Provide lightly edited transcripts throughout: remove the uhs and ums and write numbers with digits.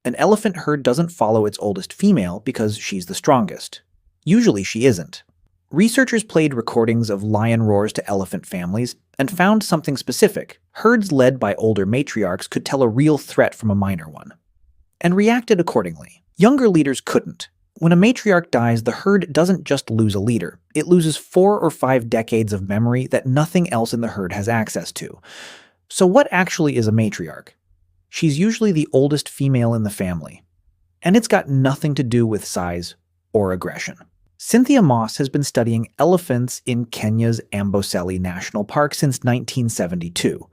An elephant herd doesn't follow its oldest female because she's the strongest. Usually she isn't. Researchers played recordings of lion roars to elephant families and found something specific. Herds led by older matriarchs could tell a real threat from a minor one, and reacted accordingly. Younger leaders couldn't. When a matriarch dies, the herd doesn't just lose a leader. It loses 4 or 5 decades of memory that nothing else in the herd has access to. So what actually is a matriarch? She's usually the oldest female in the family, and it's got nothing to do with size or aggression. Cynthia Moss has been studying elephants in Kenya's Amboseli National Park since 1972,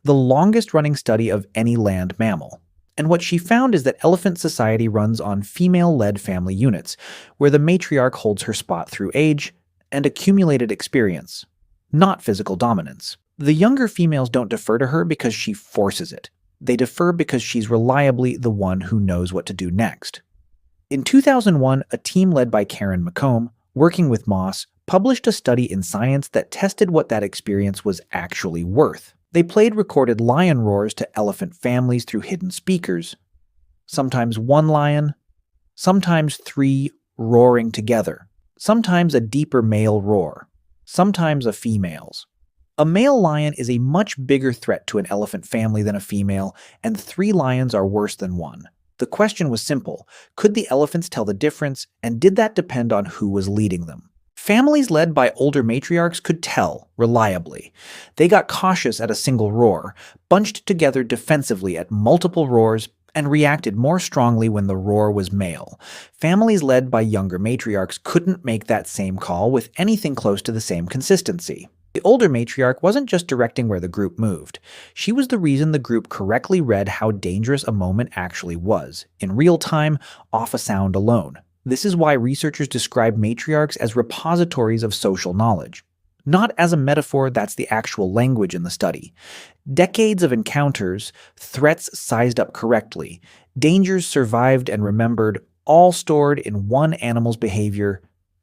the longest-running study of any land mammal. And what she found is that elephant society runs on female-led family units, where the matriarch holds her spot through age and accumulated experience, not physical dominance. The younger females don't defer to her because she forces it. They defer because she's reliably the one who knows what to do next. In 2001, a team led by McComb, working with Moss, published a study in Science that tested what that experience was actually worth. They played recorded lion roars to elephant families through hidden speakers. Sometimes one lion, sometimes 3 roaring together, sometimes a deeper male roar, sometimes a female's. A male lion is a much bigger threat to an elephant family than a female, and 3 lions are worse than 1. The question was simple: could the elephants tell the difference, and did that depend on who was leading them? Families led by older matriarchs could tell, reliably. They got cautious at a single roar, bunched together defensively at multiple roars, and reacted more strongly when the roar was male. Families led by younger matriarchs couldn't make that same call with anything close to the same consistency. The older matriarch wasn't just directing where the group moved. She was the reason the group correctly read how dangerous a moment actually was, in real time, off a sound alone. This is why researchers describe matriarchs as repositories of social knowledge. Not as a metaphor, that's the actual language in the study. Decades of encounters, threats sized up correctly, dangers survived and remembered, all stored in one animal's behavior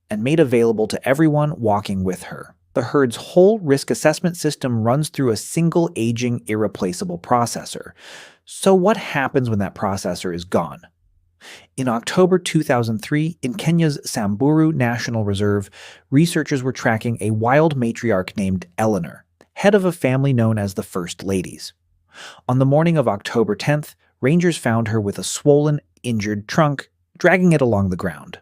and made available to everyone walking with her. The herd's whole risk assessment system runs through a single aging, irreplaceable processor. So what happens when that processor is gone? In October 2003, in Kenya's Samburu National Reserve, researchers were tracking a wild matriarch named Eleanor, head of a family known as the First Ladies. On the morning of October 10th, rangers found her with a swollen, injured trunk, dragging it along the ground.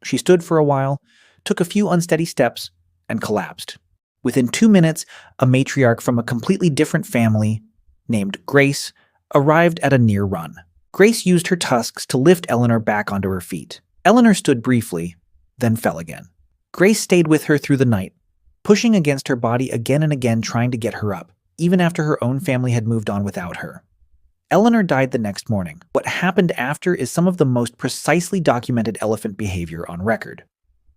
She stood for a while, took a few unsteady steps, and collapsed. Within 2 minutes, a matriarch from a completely different family, named Grace, arrived at a near run. Grace used her tusks to lift Eleanor back onto her feet. Eleanor stood briefly, then fell again. Grace stayed with her through the night, pushing against her body again and again trying to get her up, even after her own family had moved on without her. Eleanor died the next morning. What happened after is some of the most precisely documented elephant behavior on record.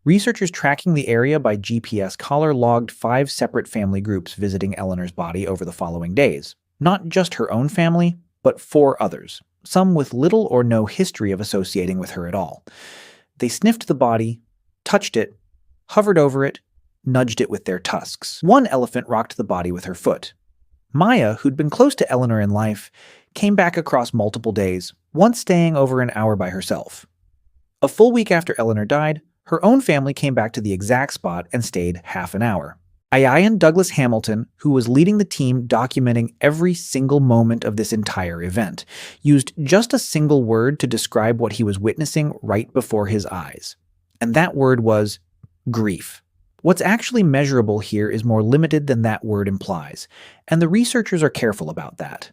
Researchers tracking the area by GPS collar logged 5 separate family groups visiting Eleanor's body over the following days. Not just her own family, but 4 others, some with little or no history of associating with her at all. They sniffed the body, touched it, hovered over it, nudged it with their tusks. One elephant rocked the body with her foot. Maya, who'd been close to Eleanor in life, came back across multiple days, once staying over an hour by herself. A full week after Eleanor died, her own family came back to the exact spot and stayed half an hour. Iain Douglas-Hamilton, who was leading the team documenting every single moment of this entire event, used just a single word to describe what he was witnessing right before his eyes. And that word was grief. What's actually measurable here is more limited than that word implies, and the researchers are careful about that.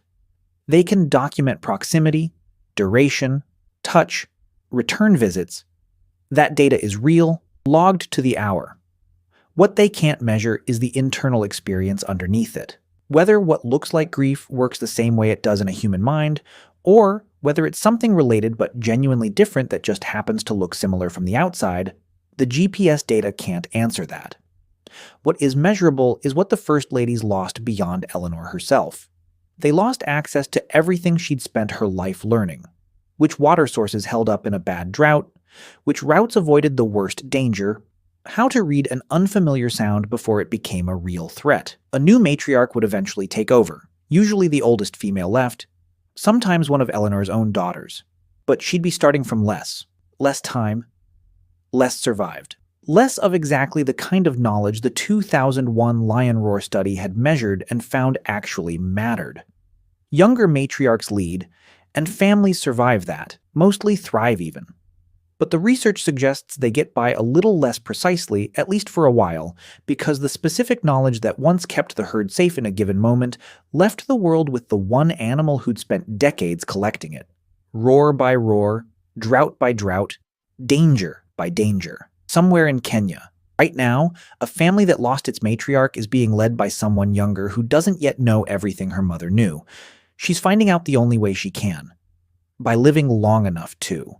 They can document proximity, duration, touch, return visits. That data is real, logged to the hour. What they can't measure is the internal experience underneath it. Whether what looks like grief works the same way it does in a human mind, or whether it's something related but genuinely different that just happens to look similar from the outside, the GPS data can't answer that. What is measurable is what the First Ladies lost beyond Eleanor herself. They lost access to everything she'd spent her life learning. Which water sources held up in a bad drought, which routes avoided the worst danger, how to read an unfamiliar sound before it became a real threat. A new matriarch would eventually take over, usually the oldest female left, sometimes one of Eleanor's own daughters. But she'd be starting from less time, less survived. Less of exactly the kind of knowledge the 2001 lion roar study had measured and found actually mattered. Younger matriarchs lead, and families survive that, mostly thrive even. But the research suggests they get by a little less precisely, at least for a while, because the specific knowledge that once kept the herd safe in a given moment left the world with the one animal who'd spent decades collecting it. Roar by roar, drought by drought, danger by danger. Somewhere in Kenya, right now, a family that lost its matriarch is being led by someone younger who doesn't yet know everything her mother knew. She's finding out the only way she can. By living long enough, too.